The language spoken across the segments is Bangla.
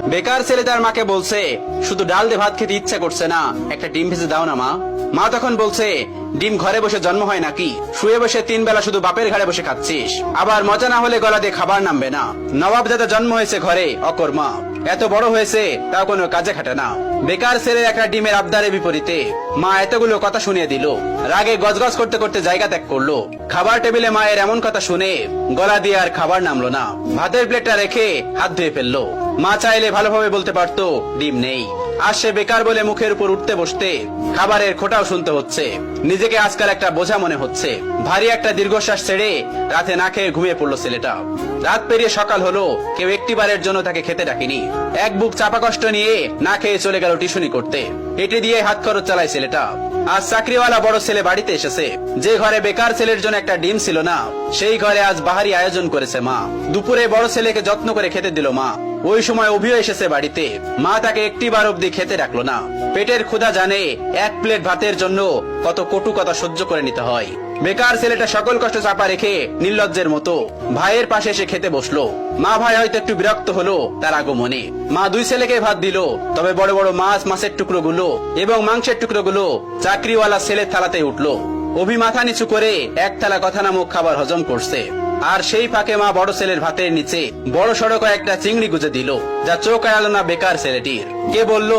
বেকার ছেলে তার মাকে বলছে, শুধু ডাল দিয়ে ভাত খেতে ইচ্ছা করছে না, একটা ডিম ভেজে দাও না মা। মা তখন বলছে, ডিম ঘরে বসে জন্ম হয় নাকি? শুয়ে বসে 3 বেলা শুধু বাপের ঘাড়ে বসে খাচ্ছিস, আবার মজা না হলে গলা দিয়ে খাবার নামবে না। নবাব দাদা জন্ম হয়েছে ঘরে অকর্মা, এত বড় হয়েছে তাও কোনো কাজে খাটে না। বেকার ছেলের একটা ডিমের আবদারের বিপরীতে মা এতগুলো কথা শুনিয়ে দিল। রাগে গজগজ করতে করতে জায়গা ত্যাগ করলো। খাবার টেবিলে মায়ের এমন কথা শুনে গলা দিয়ে আর খাবার নামলো না। ভাতের প্লেটটা রেখে হাত ধুয়ে ফেললো। মা চাইলে ভালোভাবে বলতে পারতো ডিম নেই। আর সে বেকার বলে মুখের উপর উঠতে বসতে খাবারের খোঁটাও শুনতে হচ্ছে। নিজেকে আজকাল একটা বোঝা মনে হচ্ছে। ভারী একটা দীর্ঘশ্বাস ছেড়ে রাতে না খেয়ে ঘুমিয়ে পড়লো ছেলেটা। রাত পেরিয়ে সকাল হলো, কেউ একটিবারের জন্য তাকে খেতে ডাকেনি। এক বুক চাপা কষ্ট নিয়ে না খেয়ে চলে গেল টিউশনি করতে। এটি দিয়ে হাত খরচ চালায় ছেলেটা। আজ চাকরিওয়ালা বড় ছেলে বাড়িতে এসেছে। যে ঘরে বেকার ছেলের জন্য একটা ডিম ছিল না, সেই ঘরে আজ বাহারি আয়োজন করেছে মা। দুপুরে বড় ছেলেকে যত্ন করে খেতে দিল মা। ওই সময় অভিও এসেছে বাড়িতে। মা তাকে একটিবার অব্দি খেতে ডাকলো না। পেটের ক্ষুধা জানে এক প্লেট ভাতের জন্য কত কটু কথা সহ্য করে নিতে হয়। বেকার ছেলেটা সকল কষ্ট চাপা রেখে নির্লজ্জের মতো ভাইয়ের পাশে এসে খেতে বসলো। মা ভাই হয়তো একটু বিরক্ত হলো তার আগমনে। মা 2 ছেলেকে ভাত দিল, তবে বড় বড় মাছের টুকরো গুলো এবং মাংসের টুকরো গুলো চাকরিওয়ালা ছেলের থালাতে উঠলো। অভি মাথা নিচু করে এক থালা কথা নামক খাবার হজম করছে। আর সেই ফাঁকে মা বড় ছেলের ভাতের নিচে বড় সড়ক একটা চিংড়ি গুজে দিল, যা চোখ এড়ালো না বেকার ছেলেটির। কে বলল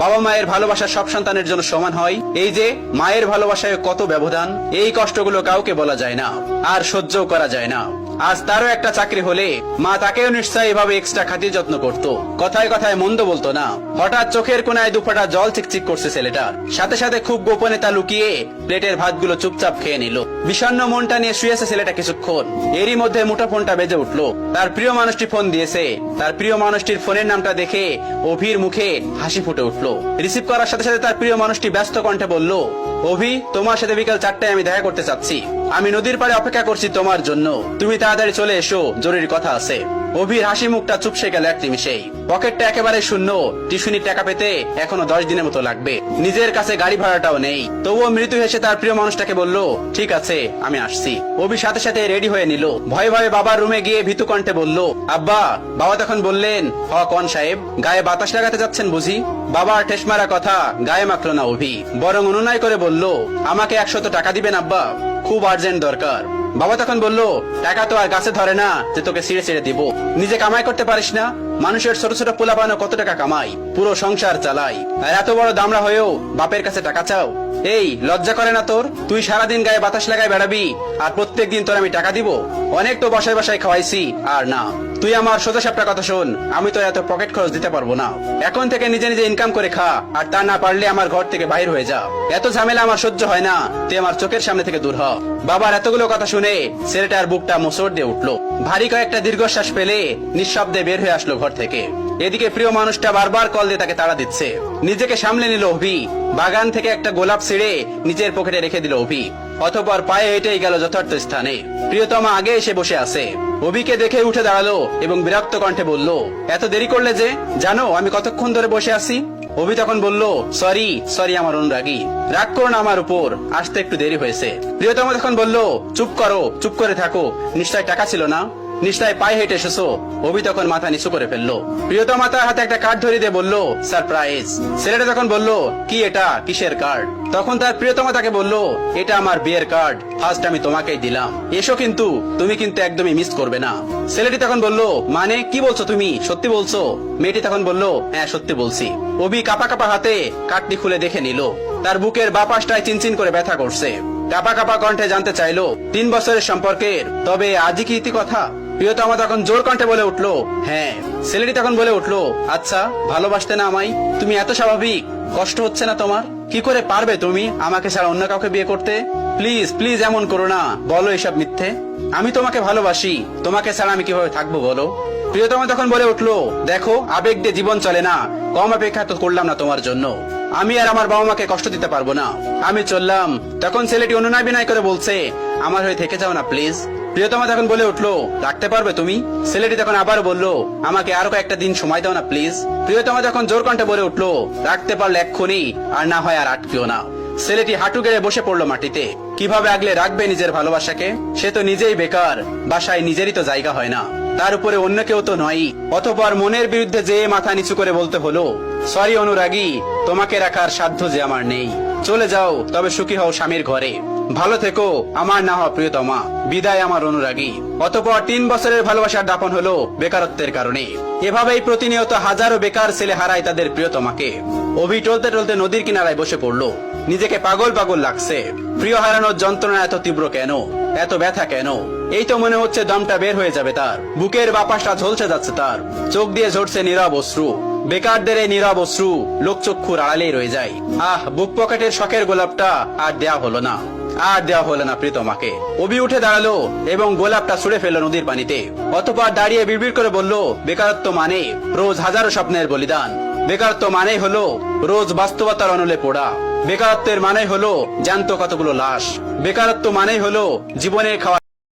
বাবা মায়ের ভালোবাসা সব সন্তানের জন্য সমান হয়? এই যে মায়ের ভালোবাসায় কত ব্যবধান, এই কষ্টগুলো কাউকে বলা যায় না, আর সহ্যও করা যায় না। আজ তারও একটা চাকরি হলে মা তাকেও নিশ্চয়ই এভাবে এক্সট্রা খাতির যত্ন করত। কথায় কথায় মন্দ বলতো না। হঠাৎ চোখের কোনায় 2 ফোঁটা জল চিকচিক করছে ছেলেটার। সাথে সাথে খুব গোপনে তা লুকিয়ে প্লেটের ভাতগুলো চুপচাপ খেয়ে নিল। বিষণ্ণ মনটা নিয়ে শুয়েছে ছেলেটা কিছুক্ষণ। এরই মধ্যে মুঠোফোনটা বেজে উঠলো। তার প্রিয় মানুষটি ফোন দিয়েছে। তার প্রিয় মানুষটির ফোনের নামটা দেখে অভির মুখে হাসি ফুটে উঠলো। রিসিভ করার সাথে সাথে তার প্রিয় মানুষটি ব্যস্ত কণ্ঠে বলল, অভি, তোমার সাথে বিকাল 4টায় আমি দেখা করতে চাচ্ছি। আমি নদীর পাড়ে অপেক্ষা করছি তোমার জন্য। তুমি তাড়াতাড়ি চলে এসো, জরুরি কথা আছে। অভির হাসি মুখটা চুপসে গেল এক নিমিষেই। পকেটটা একেবারে শূন্য। টিউশনির টাকা পেতে এখনো 10 দিনের মতো লাগবে। নিজের কাছে গাড়ি ভাড়াটাও নেই। তবুও মৃত্যু হেসে তার প্রিয় মানুষটাকে বলল, ঠিক আছে, আমি আসছি। অভি সাথে সাথে রেডি হয়ে নিল। ভয়ে ভয়ে বাবার রুমে গিয়ে ভীতু কণ্ঠে বলল, আব্বা। বাবা তখন বললেন, হ কন সাহেব, গায়ে বাতাস লাগাতে যাচ্ছেন বুঝি? বাবার ঠেস মারা কথা গায়ে মাখলো না অভি, বরং অনুনয় করে বলল, আমাকে 100 টাকা দিবেন আব্বা, খুব আর্জেন্ট দরকার। বাবা তখন বলল, টাকা তো আর গাছে ধরে না যে তোকে ছিঁড়ে ছিঁড়ে দিব। নিজে কামাই করতে পারিস না? মানুষের ছোট ছোট পোলা বানো কত টাকা কামাই, পুরো সংসার চালাই, আর এত বড় দামড়া হয়েও বাপের কাছে টাকা চাও? এই লজ্জা করে না তোর? তুই সারাদিন গায়ে বাতাস লাগায় বেড়াবি, আর প্রত্যেক দিন তোর আমি টাকা দিব? অনেক তো বাসায় বাসায় খাওয়াইছি, আর না। তুই আমার সোজা সাপটা কথা শোন, আমি তো এত পকেট খরচ দিতে পারবো না। এখন থেকে নিজে নিজে ইনকাম করে খা, আর তা না পারলে আমার ঘর থেকে বাইর হয়ে যা। এত ঝামেলা আমার সহ্য হয় না, তুই আমার চোখের সামনে থেকে দূর হ। বাবার এতগুলো কথা শুনে ছেলেটার বুকটা মোচড় দিয়ে উঠলো। ভারী কয়েকটা দীর্ঘশ্বাস ফেলে নিঃশব্দে বের হয়ে আসলো ঘর থেকে। এদিকে প্রিয় মানুষটা বারবার কল দিয়ে তাকে তাড়া দিচ্ছে। নিজেকে সামলে নিল অভি। বাগান থেকে একটা গোলাপ ছিঁড়ে নিজের পকেটে রেখে দিল অভি। অতঃপর পায়ে হেঁটেই গেল যথার্থ স্থানে। প্রিয়তমা আগে এসে বসে আছে। অভিকে দেখে উঠে দাঁড়ালো এবং বিরক্ত কণ্ঠে বলল, এত দেরি করলে যে? জানো আমি কতক্ষণ ধরে বসে আছি? অভি তখন বলল, সরি আমার অনুরাগী, রাগ করো না আমার উপর, আসতে একটু দেরি হয়েছে। প্রিয়তমা তখন বলল, চুপ করো, চুপ করে থাকো, নিশ্চয় টাকা ছিল না? নিশ্চয় পায়ে হেঁটে এসেছো? অভি তখন মাথা নিচু করে ফেললো। প্রিয়তমা তার হাতে একটা কার্ড ধরিয়ে দিয়ে বলল, সারপ্রাইজ। ছেলেটা তখন বলল, কি এটা, কিসের কার্ড? তখন তার প্রিয়তমা তাকে বলল, এটা আমার বিয়ের কার্ড, ফার্স্ট আমি তোমাকেই দিলাম, এসো, কিন্তু তুমি কিন্তু একদমই মিস করবে না। ছেলেটি তখন বলল, মানে কি বলছো তুমি, সত্যি বলছো? মেয়েটি তখন বলল, হ্যাঁ সত্যি বলছি। অভি কাপা কাপা হাতে কার্ডটি খুলে দেখে নিল। তার বুকের বাঁ পাশটায় চিনচিন করে ব্যথা করছে। কাপা কাপা কণ্ঠে জানতে চাইলো, 3 বছরের সম্পর্কের, তবে আজই কি ইতি কথা? প্রিয়তমা তখন জোর কণ্ঠে বলে উঠলো, হ্যাঁ। ছেলেটি তখন বলে উঠলো, আচ্ছা, ভালোবাসতে না আমায়? তুমি এত স্বাভাবিক, কষ্ট হচ্ছে না তোমার? কি করে পারবে তুমি আমাকে ছাড়া অন্য কাউকে বিয়ে করতে? প্লিজ প্লিজ এমন করো না, বলো এসব মিথ্যে। আমি তোমাকে ভালোবাসি, তোমাকে ছাড়া আমি কিভাবে থাকবো বলো? প্রিয়তমা তখন বলে উঠলো, দেখো, আবেগ দিয়ে জীবন চলে না, কম অপেক্ষা তো করলাম না তোমার জন্য। আমি আর আমার বাবা মাকে কষ্ট দিতে পারবো না, আমি চললাম। তখন ছেলেটি অনুনয় বিনয় করে বলছে, আমার হয়ে থেকে যাও না প্লিজ। প্রিয়তমা তখন বলে উঠলো, রাখতে পারবে তুমি? ছেলেটি তখন আবার বলল, আমাকে আরো কয়েকটা দিন সময় দাও না প্লিজ। প্রিয়তমা তখন জোর কণ্ঠে বলে উঠলো, রাখতে পারলে এক্ষুনি, আর না হয় আর আটকিও না। ছেলেটি হাঁটু গেড়ে বসে পড়লো মাটিতে। কিভাবে আগলে রাখবে নিজের ভালোবাসাকে? সে তো নিজেই বেকার, বাসায় নিজেরই তো জায়গা হয় না। তার উপরে অন্য কেউ তো নয়। অতঃপর মনের বিরুদ্ধে যে মাথা নিচু করে বলতে হলো, সরি অনুরাগী, তোমাকে রাখার সাধ্য যে আমার নেই। চলে যাও, তবে সুখী হও স্বামীর ঘরে। ভালো থেকো আমার না হওয়া প্রিয়তমা। বিদায় আমার অনুরাগী। অতঃপর 3 বছরের ভালোবাসার দাপন হলো বেকারত্বের কারণে। এভাবেই প্রতিনিয়ত হাজারো বেকার ছেলে হারায় তাদের প্রিয়তমাকে। অভি টলতে টলতে নদীর কিনারায় বসে পড়লো। নিজেকে পাগল পাগল লাগছে। প্রিয় হারানোর যন্ত্রণা এত তীব্র কেন, এত ব্যথা কেন? এই তো মনে হচ্ছে দমটা বের হয়ে যাবে তার। বুকের বাপাসটা ঝলসে যাচ্ছে তার। চোখ দিয়ে ঝরছে নীরব অশ্রু। বেকারদের এই নীরব অশ্রু লোকচক্ষুর আড়ালেই রয়ে যায়। বুক পকেটের শখের গোলাপটা আর দেয়া হলো না, আর দেওয়া হলো না প্রিয়তমাকে। অভি উঠে দাঁড়ালো এবং গোলাপটা ছুঁড়ে ফেললো নদীর পানিতে। অতঃপর দাঁড়িয়ে বিড়বিড় করে বলল, বেকারত্ব মানে রোজ হাজারো স্বপ্নের বলিদান। বেকারত্ব মানে হলো রোজ বাস্তবতার অনলে পোড়া। বেকারত্বের মানে হলো জ্যান্ত কতগুলো লাশ। বেকারত্ব মানে হলো জীবনের খাওয়া